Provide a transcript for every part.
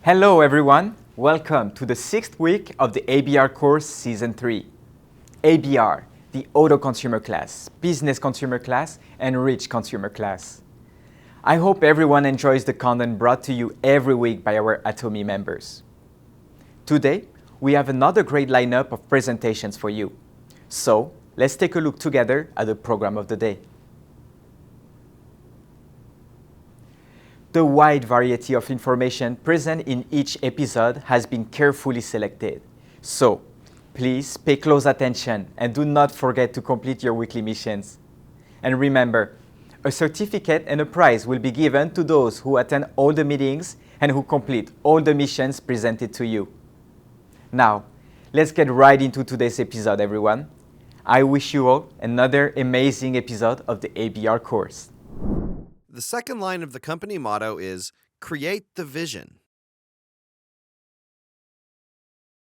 Hello everyone, welcome to the 6th week of the ABR course Season 3. ABR, the Auto Consumer Class, Business Consumer Class, and Rich Consumer Class. I hope everyone enjoys the content brought to you every week by our Atomy members. Today, we have another great lineup of presentations for you. So, let's take a look together at the program of the day. The wide variety of information present in each episode has been carefully selected. So, please pay close attention and do not forget to complete your weekly missions. And remember, a certificate and a prize will be given to those who attend all the meetings and who complete all the missions presented to you. Now, let's get right into today's episode, everyone. I wish you all another amazing episode of the ABR course. The second line of the company motto is, create the vision.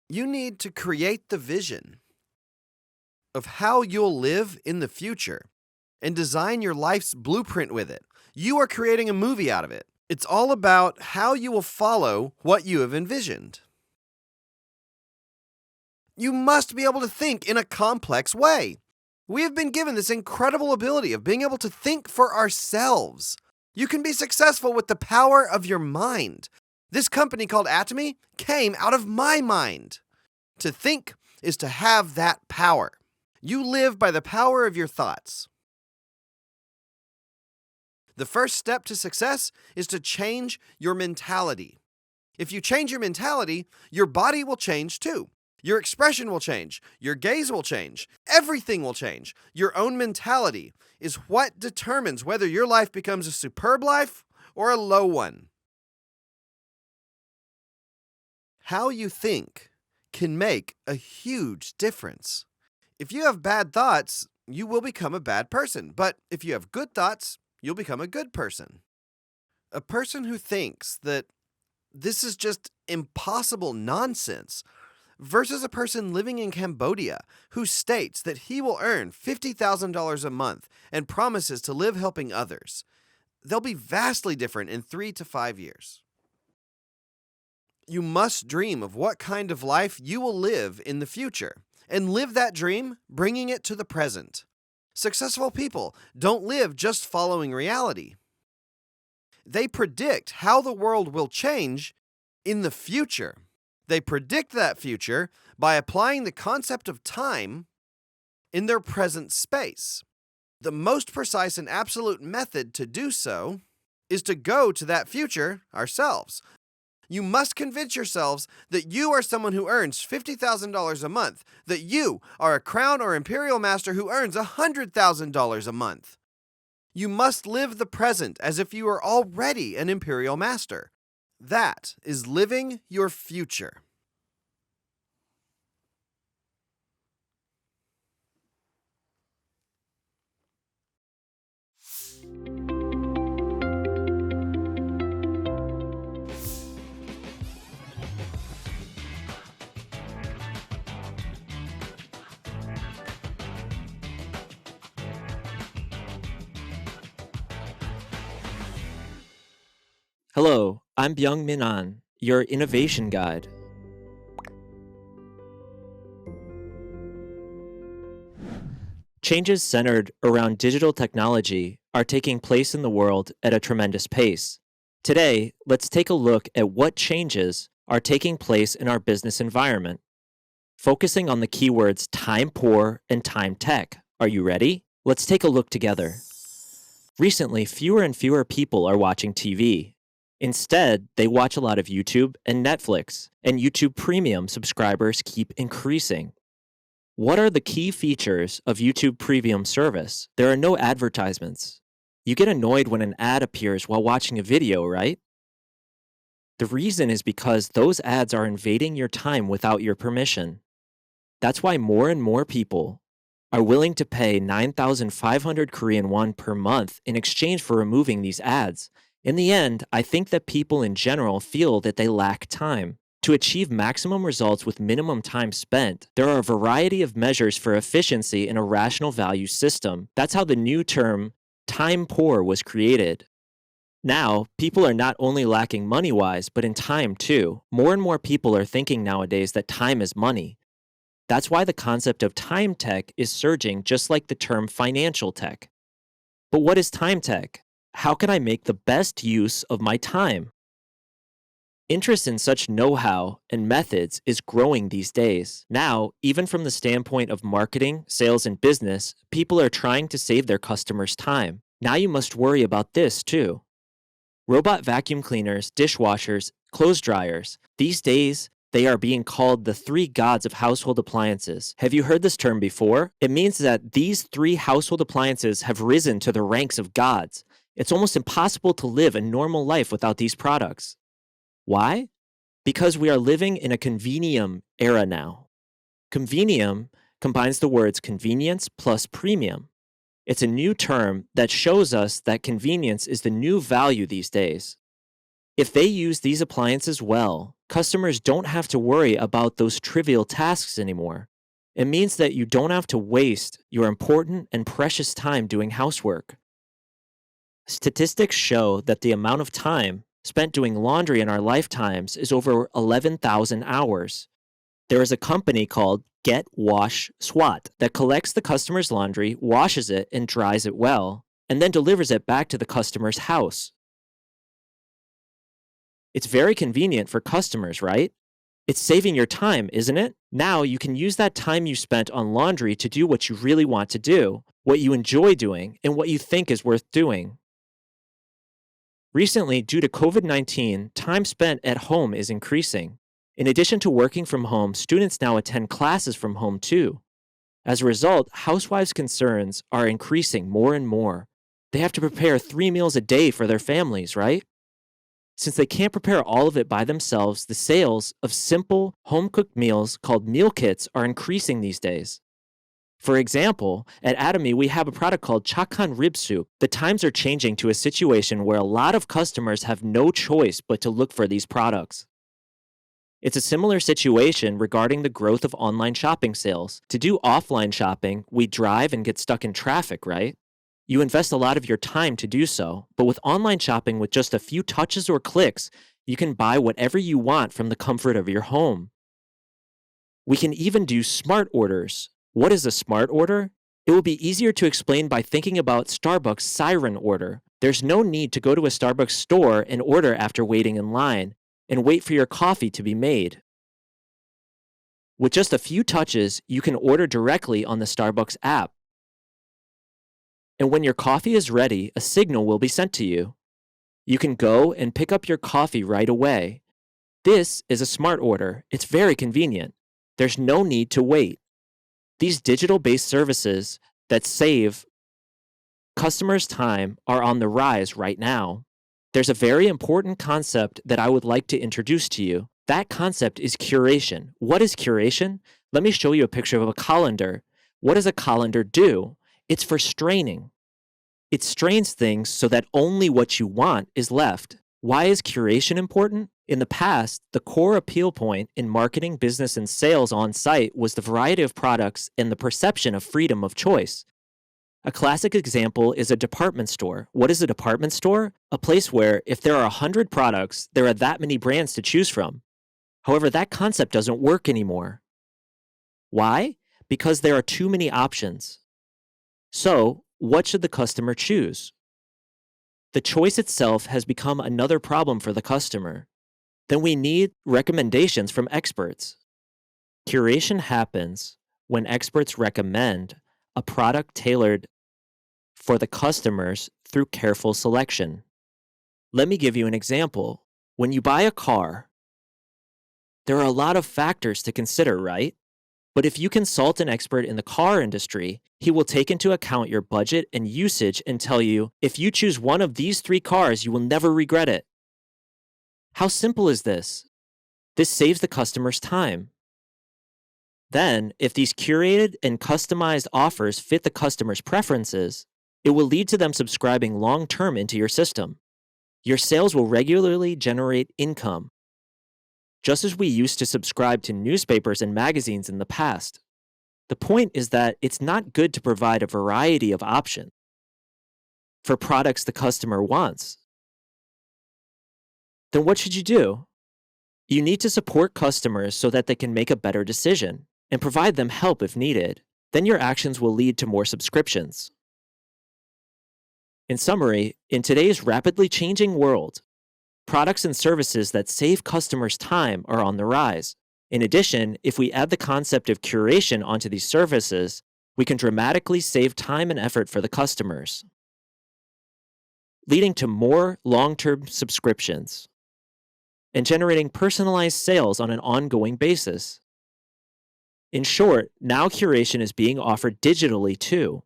You need to create the vision of how you'll live in the future and design your life's blueprint with it. You are creating a movie out of it. It's all about how you will follow what you have envisioned. You must be able to think in a complex way. We have been given this incredible ability of being able to think for ourselves. You can be successful with the power of your mind. This company called Atomy came out of my mind. To think is to have that power. You live by the power of your thoughts. The first step to success is to change your mentality. If you change your mentality, your body will change too. Your expression will change. Your gaze will change. Everything will change. Your own mentality is what determines whether your life becomes a superb life or a low one. How you think can make a huge difference. If you have bad thoughts, you will become a bad person. But if you have good thoughts, you'll become a good person. A person who thinks that this is just impossible nonsense versus a person living in Cambodia who states that he will earn $50,000 a month and promises to live helping others. They'll be vastly different in 3 to 5 years. You must dream of what kind of life you will live in the future and live that dream, bringing it to the present. Successful people don't live just following reality. They predict how the world will change in the future. They predict that future by applying the concept of time in their present space. The most precise and absolute method to do so is to go to that future ourselves. You must convince yourselves that you are someone who earns $50,000 a month, that you are a crown or imperial master who earns $100,000 a month. You must live the present as if you are already an imperial master. That is living your future. Hello, I'm Byung-Min An, your innovation guide. Changes centered around digital technology are taking place in the world at a tremendous pace. Today, let's take a look at what changes are taking place in our business environment. Focusing on the keywords time poor and time tech. Are you ready? Let's take a look together. Recently, fewer and fewer people are watching TV. Instead, they watch a lot of YouTube and Netflix, and YouTube Premium subscribers keep increasing. What are the key features of YouTube Premium service? There are no advertisements. You get annoyed when an ad appears while watching a video, right? The reason is because those ads are invading your time without your permission. That's why more and more people are willing to pay 9,500 Korean won per month in exchange for removing these ads. In the end, I think that people in general feel that they lack time. To achieve maximum results with minimum time spent, there are a variety of measures for efficiency in a rational value system. That's how the new term time poor was created. Now, people are not only lacking money-wise, but in time too. More and more people are thinking nowadays that time is money. That's why the concept of time tech is surging, just like the term financial tech. But what is time tech? How can I make the best use of my time? Interest in such know-how and methods is growing these days. Now, even from the standpoint of marketing, sales, and business, people are trying to save their customers time. Now you must worry about this too. Robot vacuum cleaners, dishwashers, clothes dryers. These days, they are being called the three gods of household appliances. Have you heard this term before? It means that these three household appliances have risen to the ranks of gods. It's almost impossible to live a normal life without these products. Why? Because we are living in a convenium era now. Convenium combines the words convenience plus premium. It's a new term that shows us that convenience is the new value these days. If they use these appliances well, customers don't have to worry about those trivial tasks anymore. It means that you don't have to waste your important and precious time doing housework. Statistics show that the amount of time spent doing laundry in our lifetimes is over 11,000 hours. There is a company called Get Wash Swat that collects the customer's laundry, washes it, and dries it well, and then delivers it back to the customer's house. It's very convenient for customers, right? It's saving your time, isn't it? Now you can use that time you spent on laundry to do what you really want to do, what you enjoy doing, and what you think is worth doing. Recently, due to COVID-19, time spent at home is increasing. In addition to working from home, students now attend classes from home too. As a result, housewives' concerns are increasing more and more. They have to prepare 3 meals a day for their families, right? Since they can't prepare all of it by themselves, the sales of simple, home-cooked meals called meal kits are increasing these days. For example, at Atomy, we have a product called Chakan rib soup. The times are changing to a situation where a lot of customers have no choice but to look for these products. It's a similar situation regarding the growth of online shopping sales. To do offline shopping, we drive and get stuck in traffic, right? You invest a lot of your time to do so, but with online shopping, with just a few touches or clicks, you can buy whatever you want from the comfort of your home. We can even do smart orders. What is a smart order? It will be easier to explain by thinking about Starbucks Siren Order. There's no need to go to a Starbucks store and order after waiting in line and wait for your coffee to be made. With just a few touches, you can order directly on the Starbucks app. And when your coffee is ready, a signal will be sent to you. You can go and pick up your coffee right away. This is a smart order. It's very convenient. There's no need to wait. These digital-based services that save customers' time are on the rise right now. There's a very important concept that I would like to introduce to you. That concept is curation. What is curation? Let me show you a picture of a colander. What does a colander do? It's for straining. It strains things so that only what you want is left. Why is curation important? In the past, the core appeal point in marketing, business, and sales on site was the variety of products and the perception of freedom of choice. A classic example is a department store. What is a department store? A place where if there are 100 products, there are that many brands to choose from. However, that concept doesn't work anymore. Why? Because there are too many options. So, what should the customer choose? The choice itself has become another problem for the customer. Then we need recommendations from experts. Curation happens when experts recommend a product tailored for the customers through careful selection. Let me give you an example. When you buy a car, there are a lot of factors to consider, right? But if you consult an expert in the car industry, he will take into account your budget and usage and tell you, if you choose one of these 3 cars, you will never regret it. How simple is this? This saves the customer's time. Then, if these curated and customized offers fit the customer's preferences, it will lead to them subscribing long-term into your system. Your sales will regularly generate income, just as we used to subscribe to newspapers and magazines in the past. The point is that it's not good to provide a variety of options for products the customer wants. then what should you do? You need to support customers so that they can make a better decision and provide them help if needed. Then your actions will lead to more subscriptions. In summary, in today's rapidly changing world, products and services that save customers time are on the rise. In addition, if we add the concept of curation onto these services, we can dramatically save time and effort for the customers, leading to more long-term subscriptions and generating personalized sales on an ongoing basis. In short, now curation is being offered digitally too.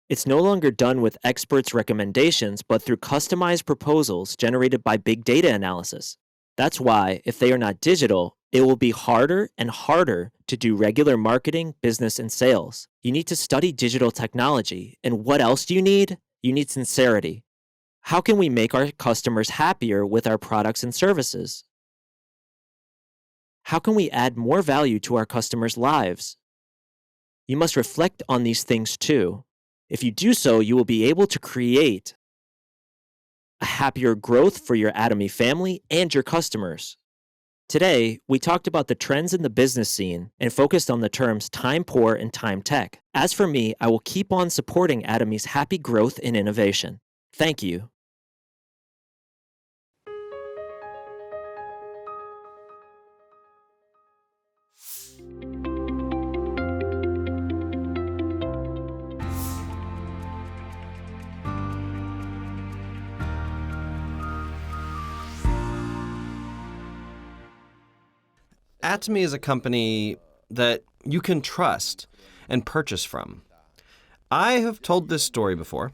It's no longer done with experts' recommendations, but through customized proposals generated by big data analysis. That's why, if they are not digital, it will be harder and harder to do regular marketing, business, and sales. You need to study digital technology. And what else do you need? You need sincerity. How can we make our customers happier with our products and services? How can we add more value to our customers' lives? You must reflect on these things too. If you do so, you will be able to create a happier growth for your Atomy family and your customers. Today, we talked about the trends in the business scene and focused on the terms time poor and time tech. As for me, I will keep on supporting Atomy's happy growth and innovation. Thank you. Atomy is a company that you can trust and purchase from. I have told this story before.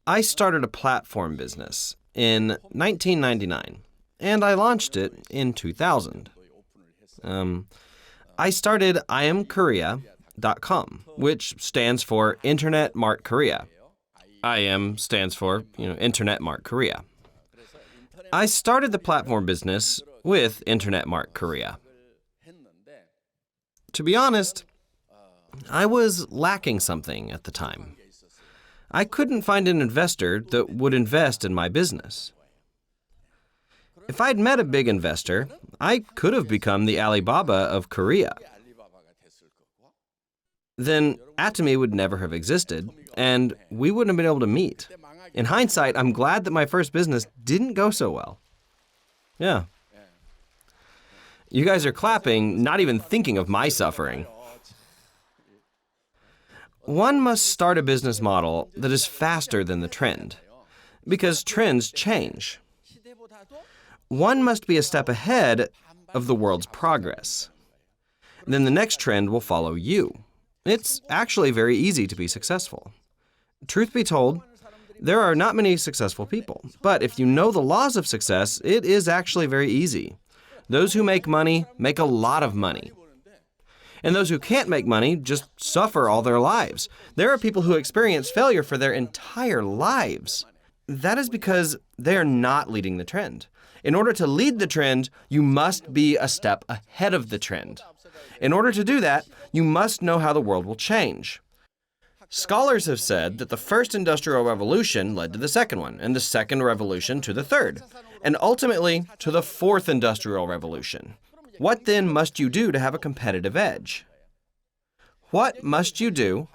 I started a platform business in 1999, and I launched it in 2000. I started IamKorea.com, which stands for Internet Mart Korea. IM stands for, Internet Mart Korea. I started the platform business with Internet Mart Korea. To be honest, I was lacking something at the time. I couldn't find an investor that would invest in my business. If I'd met a big investor, I could have become the Alibaba of Korea. Then Atomy would never have existed, and we wouldn't have been able to meet. In hindsight, I'm glad that my first business didn't go so well. Yeah. You guys are clapping, not even thinking of my suffering. One must start a business model that is faster than the trend, because trends change. One must be a step ahead of the world's progress. Then the next trend will follow you. It's actually very easy to be successful. Truth be told, there are not many successful people, but if you know the laws of success, it is actually very easy. Those who make money make a lot of money. And those who can't make money just suffer all their lives. There are people who experience failure for their entire lives. That is because they are not leading the trend. In order to lead the trend, you must be a step ahead of the trend. In order to do that, you must know how the world will change. Scholars have said that the first industrial revolution led to the second one, and the second revolution to the third, and ultimately to the fourth industrial revolution. What then must you do to have a competitive edge? What must you do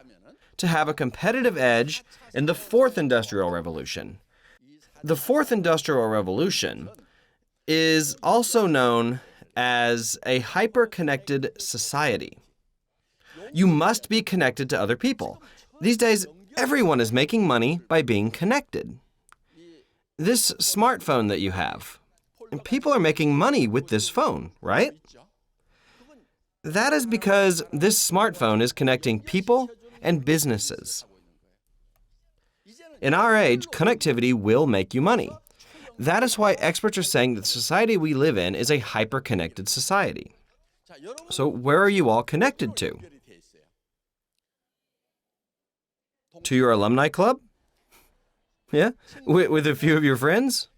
to have a competitive edge in the fourth industrial revolution? The fourth industrial revolution is also known as a hyper-connected society. You must be connected to other people. These days, everyone is making money by being connected. This smartphone that you have, people are making money with this phone, right? That is because this smartphone is connecting people and businesses. In our age, connectivity will make you money. That is why experts are saying that the society we live in is a hyper-connected society. So where are you all connected to? To your alumni club? Yeah? With a few of your friends?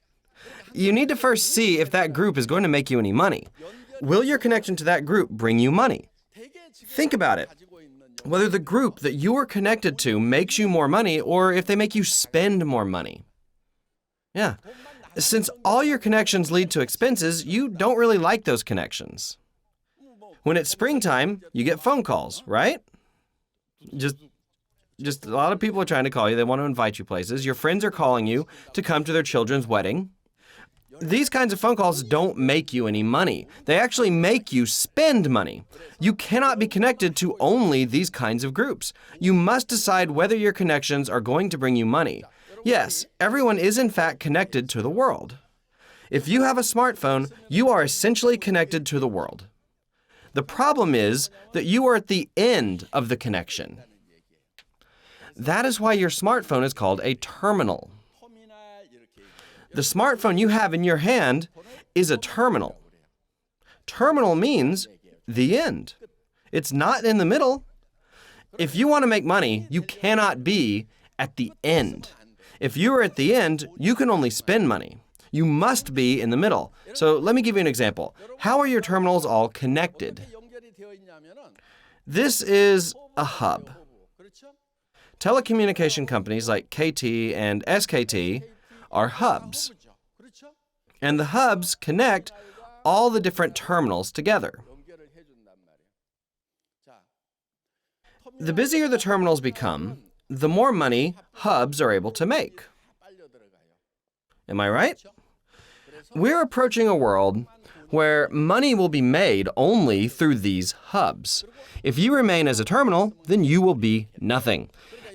You need to first see if that group is going to make you any money. Will your connection to that group bring you money? Think about it. Whether the group that you are connected to makes you more money or if they make you spend more money. Yeah. Since all your connections lead to expenses, you don't really like those connections. When it's springtime, you get phone calls, right? Just a lot of people are trying to call you. They want to invite you places. Your friends are calling you to come to their children's wedding. These kinds of phone calls don't make you any money. They actually make you spend money. You cannot be connected to only these kinds of groups. You must decide whether your connections are going to bring you money. Yes, everyone is in fact connected to the world. If you have a smartphone, you are essentially connected to the world. The problem is that you are at the end of the connection. That is why your smartphone is called a terminal. The smartphone you have in your hand is a terminal. Terminal means the end. It's not in the middle. If you want to make money, you cannot be at the end. If you are at the end, you can only spend money. You must be in the middle. So let me give you an example. How are your terminals all connected? This is a hub. Telecommunication companies like KT and SKT are hubs. And the hubs connect all the different terminals together. The busier the terminals become, the more money hubs are able to make. Am I right? We're approaching a world where money will be made only through these hubs. If you remain as a terminal, then you will be nothing.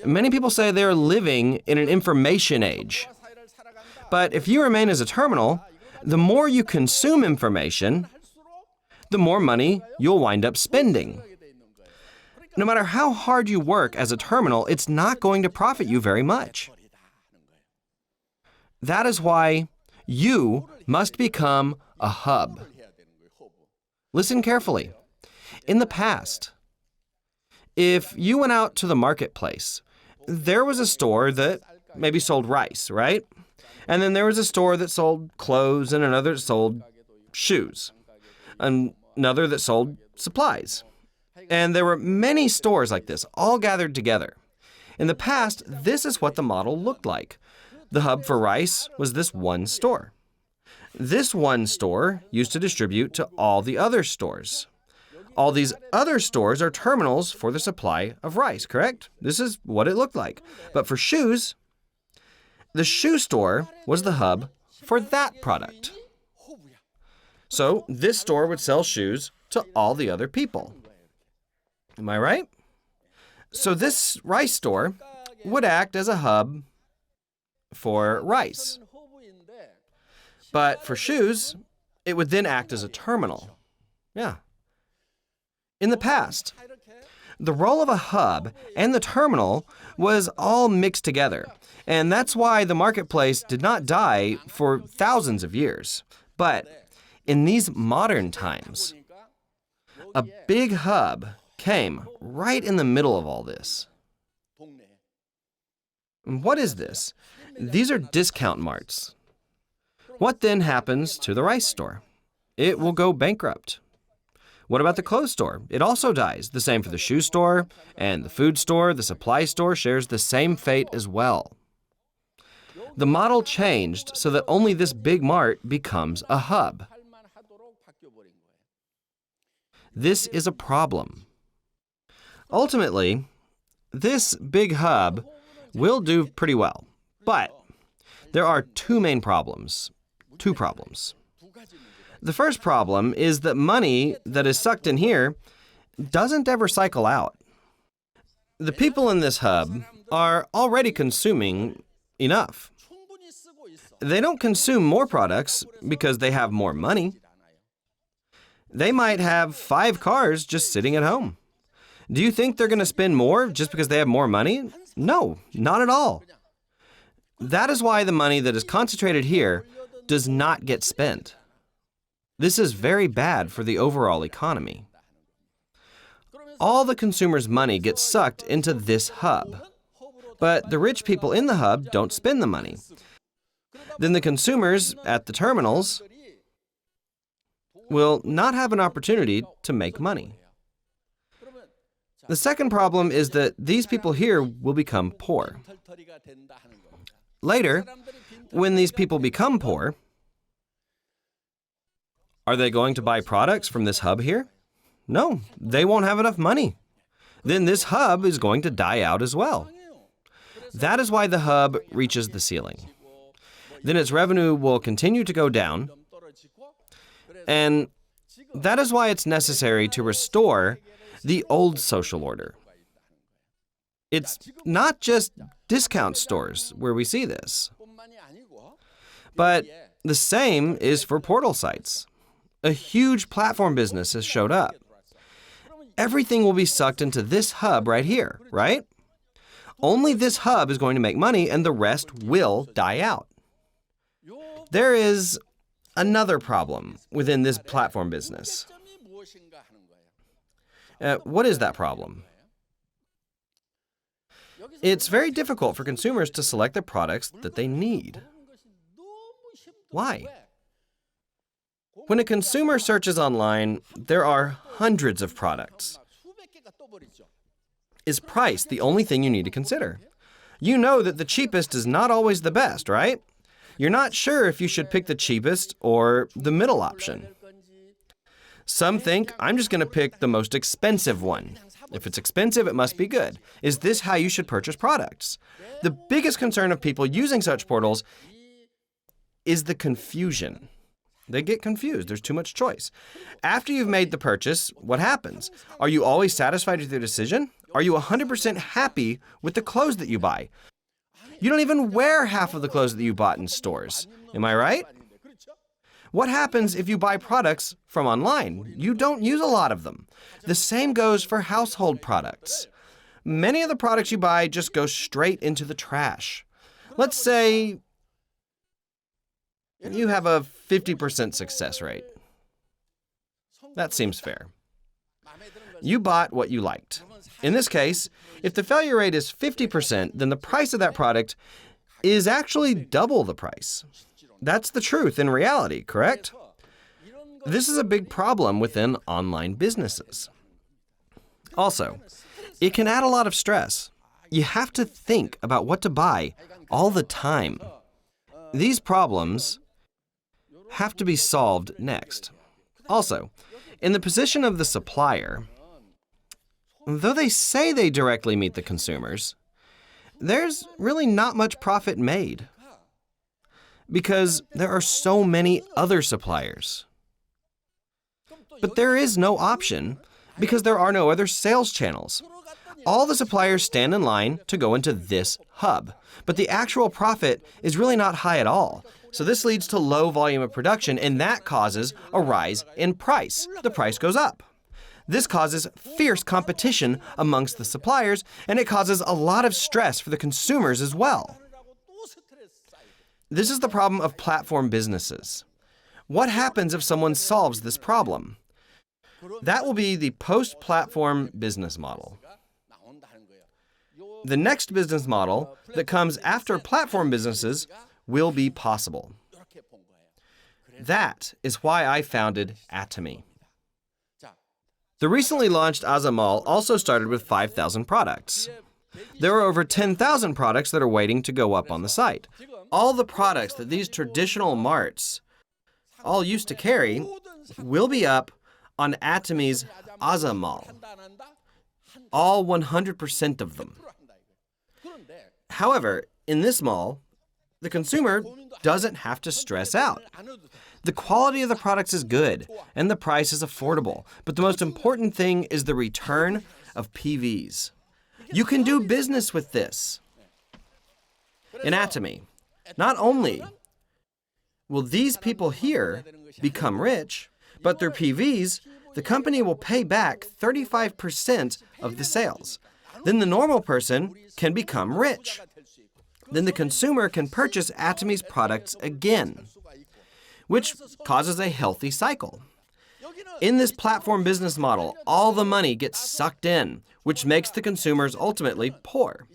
Many people say they're living in an information age. But if you remain as a terminal, the more you consume information, the more money you'll wind up spending. No matter how hard you work as a terminal, it's not going to profit you very much. That is why you must become a hub. Listen carefully. In the past, if you went out to the marketplace, there was a store that maybe sold rice, right? And then there was a store that sold clothes and another that sold shoes, another that sold supplies. And there were many stores like this, all gathered together. In the past, this is what the model looked like. The hub for rice was this one store. This one store used to distribute to all the other stores. All these other stores are terminals for the supply of rice, correct? This is what it looked like. But for shoes, the shoe store was the hub for that product. So this store would sell shoes to all the other people. Am I right? So this rice store would act as a hub for rice. But for shoes, it would then act as a terminal. Yeah. In the past, the role of a hub and the terminal was all mixed together. And that's why the marketplace did not die for thousands of years. But in these modern times, a big hub came right in the middle of all this. And what is this? These are discount marts. What then happens to the rice store? It will go bankrupt. What about the clothes store? It also dies. The same for the shoe store and the food store. The supply store shares the same fate as well. The model changed so that only this big mart becomes a hub. This is a problem. Ultimately, this big hub will do pretty well, but there are two main problems. Two problems. The first problem is that money that is sucked in here doesn't ever cycle out. The people in this hub are already consuming enough. They don't consume more products because they have more money. They might have 5 cars just sitting at home. Do you think they're going to spend more just because they have more money? No, not at all. That is why the money that is concentrated here does not get spent. This is very bad for the overall economy. All the consumers' money gets sucked into this hub, but the rich people in the hub don't spend the money. Then the consumers at the terminals will not have an opportunity to make money. The second problem is that these people here will become poor. Later, when these people become poor, are they going to buy products from this hub here? No, they won't have enough money. Then this hub is going to die out as well. That is why the hub reaches the ceiling. Then its revenue will continue to go down, and that is why it's necessary to restore the old social order. It's not just discount stores where we see this, but the same is for portal sites. A huge platform business has showed up. Everything will be sucked into this hub right here, right? Only this hub is going to make money, and the rest will die out. There is another problem within this platform business. What is that problem? It's very difficult for consumers to select the products that they need. Why? When a consumer searches online, there are hundreds of products. Is price the only thing you need to consider? You know that the cheapest is not always the best, right? You're not sure if you should pick the cheapest or the middle option. Some think, I'm just going to pick the most expensive one. If it's expensive, it must be good. Is this how you should purchase products? The biggest concern of people using such portals is the confusion. They get confused. There's too much choice. After you've made the purchase, what happens? Are you always satisfied with your decision? Are you 100% happy with the clothes that you buy? You don't even wear half of the clothes that you bought in stores. Am I right? What happens if you buy products from online? You don't use a lot of them. The same goes for household products. Many of the products you buy just go straight into the trash. Let's say you have a 50% success rate. That seems fair. You bought what you liked. In this case, if the failure rate is 50%, then the price of that product is actually double the price. That's the truth in reality, correct? This is a big problem within online businesses. Also, it can add a lot of stress. You have to think about what to buy all the time. These problems have to be solved next. Also, in the position of the supplier, though they say they directly meet the consumers, there's really not much profit made because there are so many other suppliers. But there is no option because there are no other sales channels. All the suppliers stand in line to go into this hub, but the actual profit is really not high at all. So this leads to low volume of production, and that causes a rise in price. The price goes up. This causes fierce competition amongst the suppliers, and it causes a lot of stress for the consumers as well. This is the problem of platform businesses. What happens if someone solves this problem? That will be the post-platform business model. The next business model that comes after platform businesses will be possible. That is why I founded Atomy. The recently launched Mall also started with 5,000 products. There are over 10,000 products that are waiting to go up on the site. All the products that these traditional marts all used to carry will be up on Atomy's Mall. All 100% of them. However, in this mall, the consumer doesn't have to stress out. The quality of the products is good, and the price is affordable. But the most important thing is the return of PVs. You can do business with this. In Atomy, not only will these people here become rich, but their PVs, the company will pay back 35% of the sales. Then the normal person can become rich. Then the consumer can purchase Atomy's products again, which causes a healthy cycle. In this platform business model, all the money gets sucked in, which makes the consumers ultimately poor.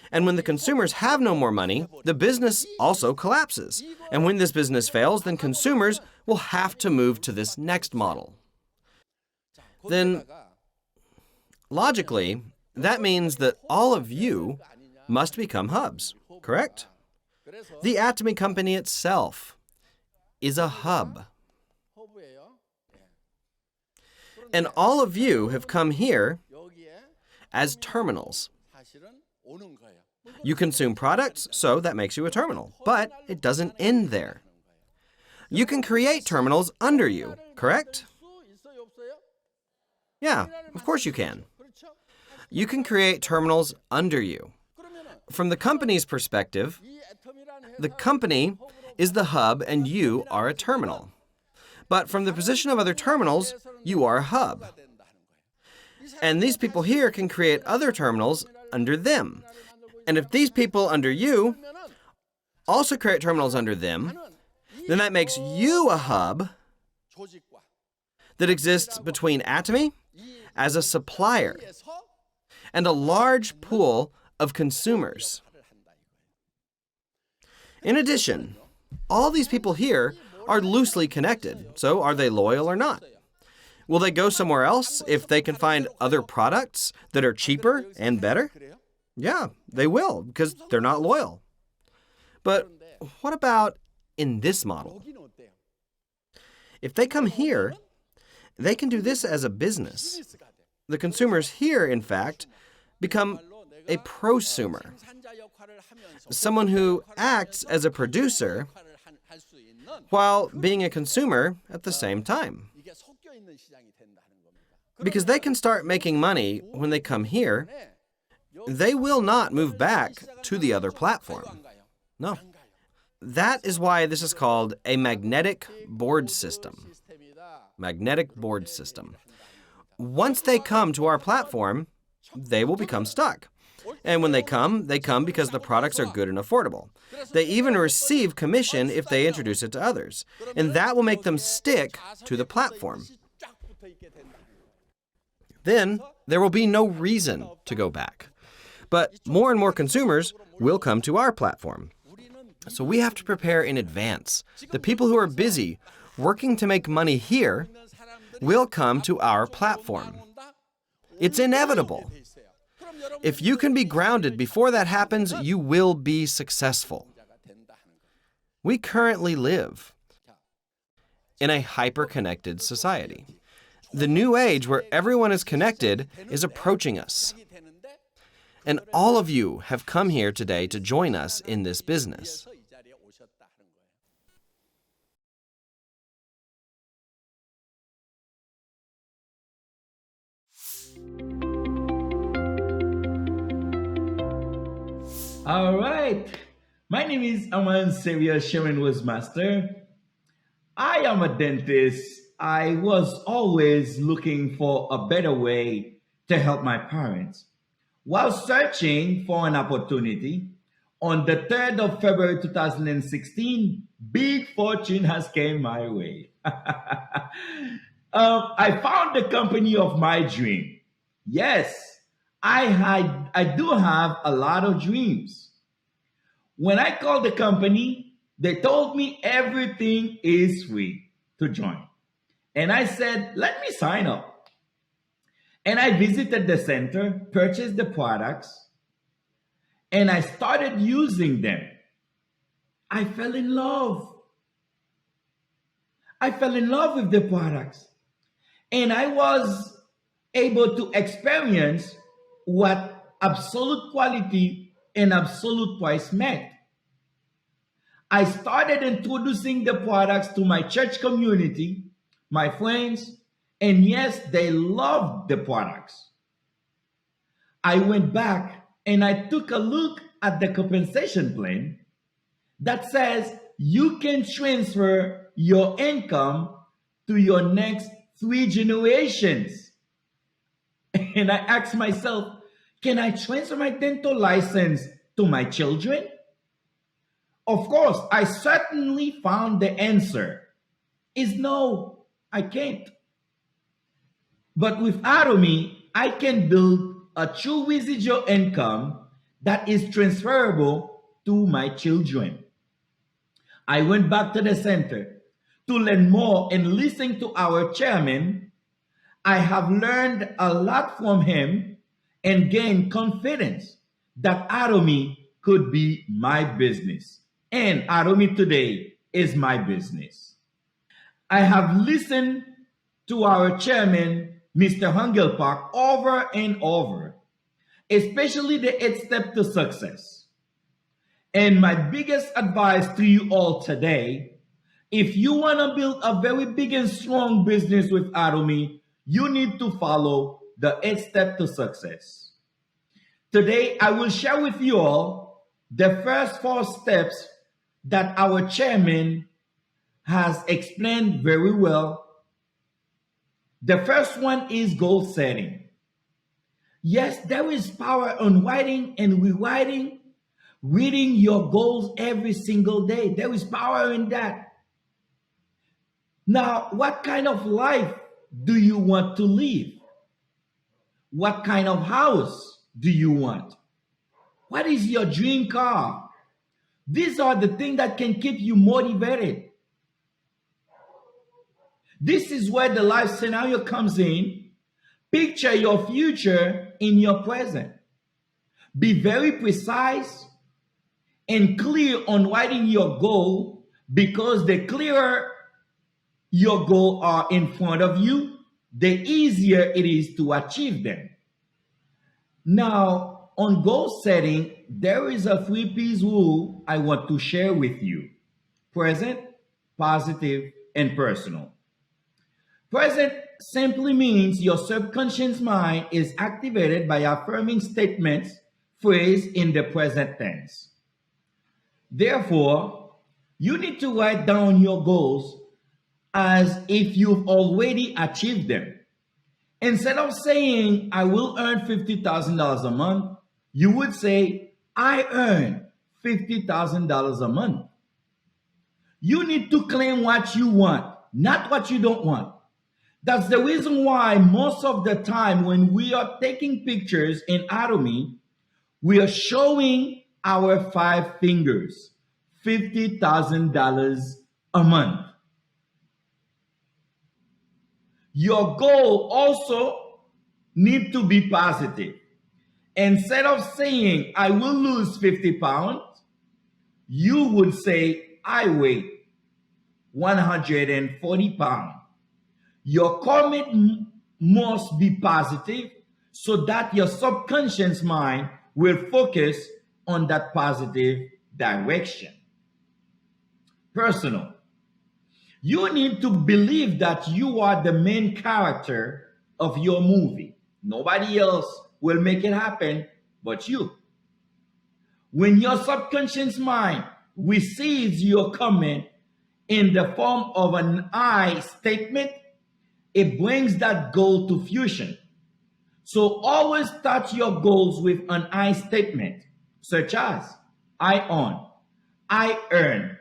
And when the consumers have no more money, the business also collapses. And when this business fails, then consumers will have to move to this next model. Then, logically, that means that all of you must become hubs, correct? The Atomy company itself is a hub. And all of you have come here as terminals. You consume products, so that makes you a terminal. But it doesn't end there. You can create terminals under you, correct? Yeah, of course you can. You can create terminals under you. From the company's perspective, the company is the hub and you are a terminal. But from the position of other terminals, you are a hub. And these people here can create other terminals under them. And if these people under you also create terminals under them, then that makes you a hub that exists between Atomy as a supplier and a large pool of consumers. In addition, all these people here are loosely connected. So are they loyal or not? Will they go somewhere else if they can find other products that are cheaper and better? Yeah, they will, because they're not loyal. But what about in this model? If they come here, they can do this as a business. The consumers here, in fact, become a prosumer, someone who acts as a producer while being a consumer at the same time. Because they can start making money when they come here, they will not move back to the other platform. No. That is why this is called a magnetic board system. Magnetic board system. Once they come to our platform, they will become stuck. And when they come because the products are good and affordable. They even receive commission if they introduce it to others. And that will make them stick to the platform. Then there will be no reason to go back. But more and more consumers will come to our platform. So we have to prepare in advance. The people who are busy working to make money here will come to our platform. It's inevitable. If you can be grounded before that happens, you will be successful. We currently live in a hyper-connected society. The new age where everyone is connected is approaching us. And all of you have come here today to join us in this business. All right. My name is Aman Xavier Sherman Master. I am a dentist. I was always looking for a better way to help my parents. While searching for an opportunity, on the 3rd of February 2016, big fortune has came my way. I found the company of my dream. Yes, I do have a lot of dreams. When I called the company, they told me everything is free to join. And I said, let me sign up. And I visited the center, purchased the products, and I started using them. I fell in love. I fell in love with the products. And I was able to experience what absolute quality and absolute price meant. I started introducing the products to my church community, my friends, and yes, they loved the products. I went back and I took a look at the compensation plan that says you can transfer your income to your next 3 generations. And I asked myself, can I transfer my dental license to my children? Of course, I certainly found the answer is no, I can't. But with Atomy, I can build a true residual income that is transferable to my children. I went back to the center to learn more and listen to our chairman. I have learned a lot from him and gained confidence that Atomy could be my business. And Atomy today is my business. I have listened to our chairman, Mr. Hungelpark, over and over, especially the 8 step to success. And my biggest advice to you all today, if you want to build a very big and strong business with Atomy, you need to follow the 8 step to success. Today, I will share with you all the first 4 steps that our chairman has explained very well. The first one is goal setting. Yes, there is power on writing and rewriting, reading your goals every single day. There is power in that. Now, what kind of life do you want to live? What kind of house do you want? What is your dream car? These are the things that can keep you motivated. This is where the life scenario comes in. Picture your future in your present. Be very precise and clear on writing your goal, because the clearer your goals are in front of you, the easier it is to achieve them. Now, on goal setting, there is a 3 P's rule I want to share with you: present, positive, and personal. Present simply means your subconscious mind is activated by affirming statements phrased in the present tense. Therefore, you need to write down your goals as if you've already achieved them. Instead of saying, I will earn $50,000 a month, you would say, I earn $50,000 a month. You need to claim what you want, not what you don't want. That's the reason why most of the time when we are taking pictures in Atomy, we are showing our 5 fingers, $50,000 a month. Your goal also need to be positive. Instead of saying, I will lose 50 pounds, you would say, I weigh 140 pounds. Your comment must be positive so that your subconscious mind will focus on that positive direction. Personal. You need to believe that you are the main character of your movie. Nobody else will make it happen but you. When your subconscious mind receives your comment in the form of an I statement, it brings that goal to fusion. So always start your goals with an I statement, such as I own, I earn,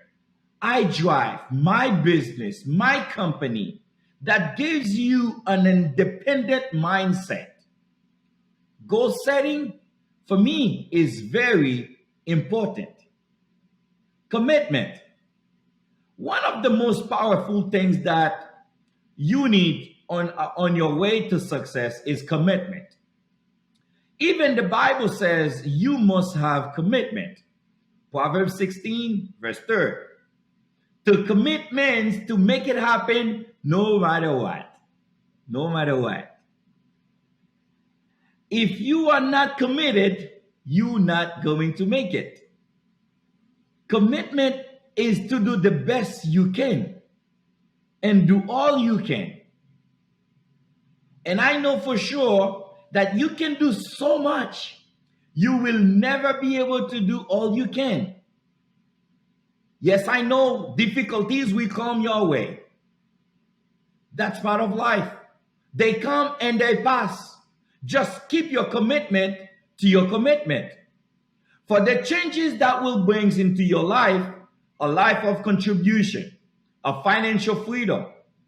I drive, my business, my company. That gives you an independent mindset. Goal setting, for me, is very important. Commitment. One of the most powerful things that you need on your way to success is commitment. Even the Bible says you must have commitment. Proverbs 16, verse 3. To commit means to make it happen no matter what. No matter what. If you are not committed, you're not going to make it. Commitment is to do the best you can and do all you can. And I know for sure that you can do so much. You will never be able to do all you can. Yes, I know difficulties will come your way. That's part of life. They come and they pass. Just keep your commitment to your commitment. For the changes that will bring into your life, a life of contribution, a financial freedom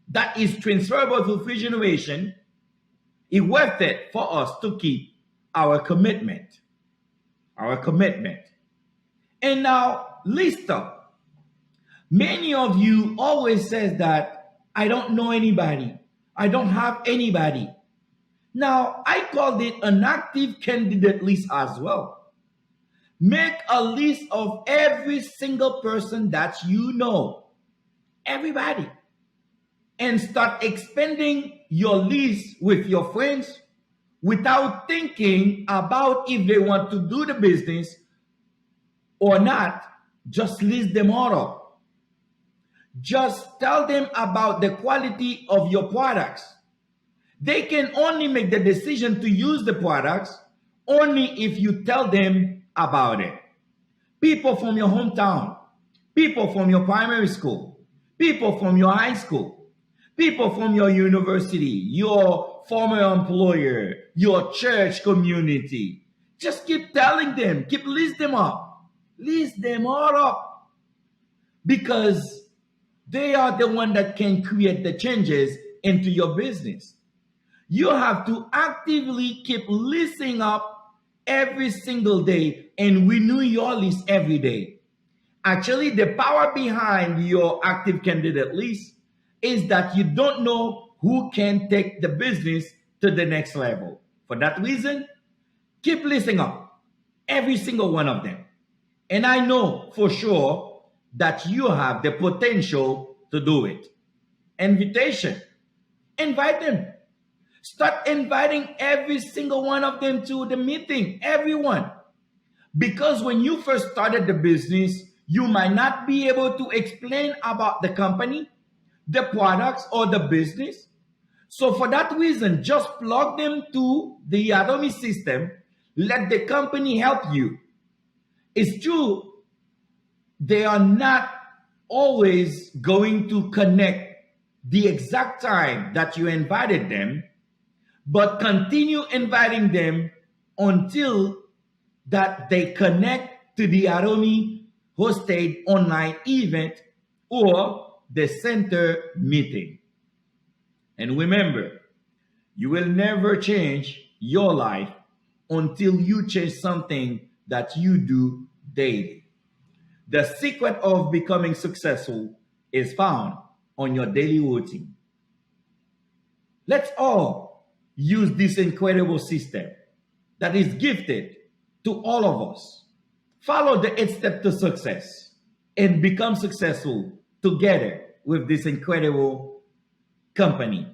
that is transferable to future generation, it's worth it for us to keep our commitment. Our commitment. And now, listen. Many of you always says that I don't know anybody. I don't have anybody. Now, I called it an active candidate list as well. Make a list of every single person that you know, everybody, and start expanding your list with your friends without thinking about if they want to do the business or not. Just list them all up. Just tell them about the quality of your products. They can only make the decision to use the products only if you tell them about it. People from your hometown, people from your primary school, people from your high school, people from your university, your former employer, your church community. Just keep telling them, keep list them up. List them all up. Because they are the one that can create the changes into your business. You have to actively keep listing up every single day and renew your list every day. Actually, the power behind your active candidate list is that you don't know who can take the business to the next level. For that reason, keep listing up every single one of them. And I know for sure that you have the potential to do it. Invitation. Invite them. Start inviting every single one of them to the meeting, everyone. Because when you first started the business, you might not be able to explain about the company, the products, or the business. So for that reason, just plug them to the Atomy system. Let the company help you. It's true, they are not always going to connect the exact time that you invited them, but continue inviting them until that they connect to the Atomy hosted online event or the center meeting. And remember, you will never change your life until you change something that you do daily. The secret of becoming successful is found on your daily routine. Let's all use this incredible system that is gifted to all of us. Follow the 8 steps to success and become successful together with this incredible company.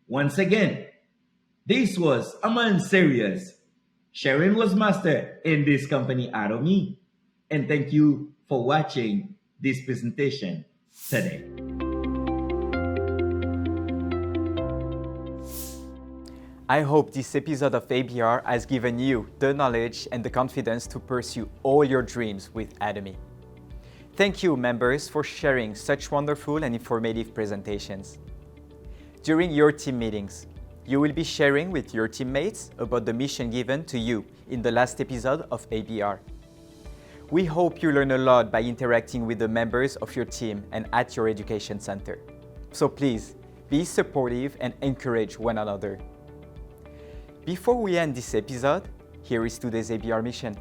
Once again, this was Aman Serious. Sharon was master in this company Atomy. And thank you for watching this presentation today. I hope this episode of ABR has given you the knowledge and the confidence to pursue all your dreams with Atomy. Thank you, members, for sharing such wonderful and informative presentations. During your team meetings, you will be sharing with your teammates about the mission given to you in the last episode of ABR. We hope you learn a lot by interacting with the members of your team and at your education center. So please, be supportive and encourage one another. Before we end this episode, here is today's ABR mission.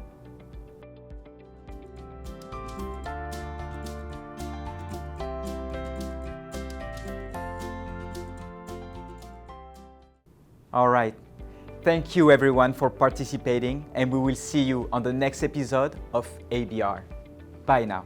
All right. Thank you everyone for participating, and we will see you on the next episode of ABR. Bye now.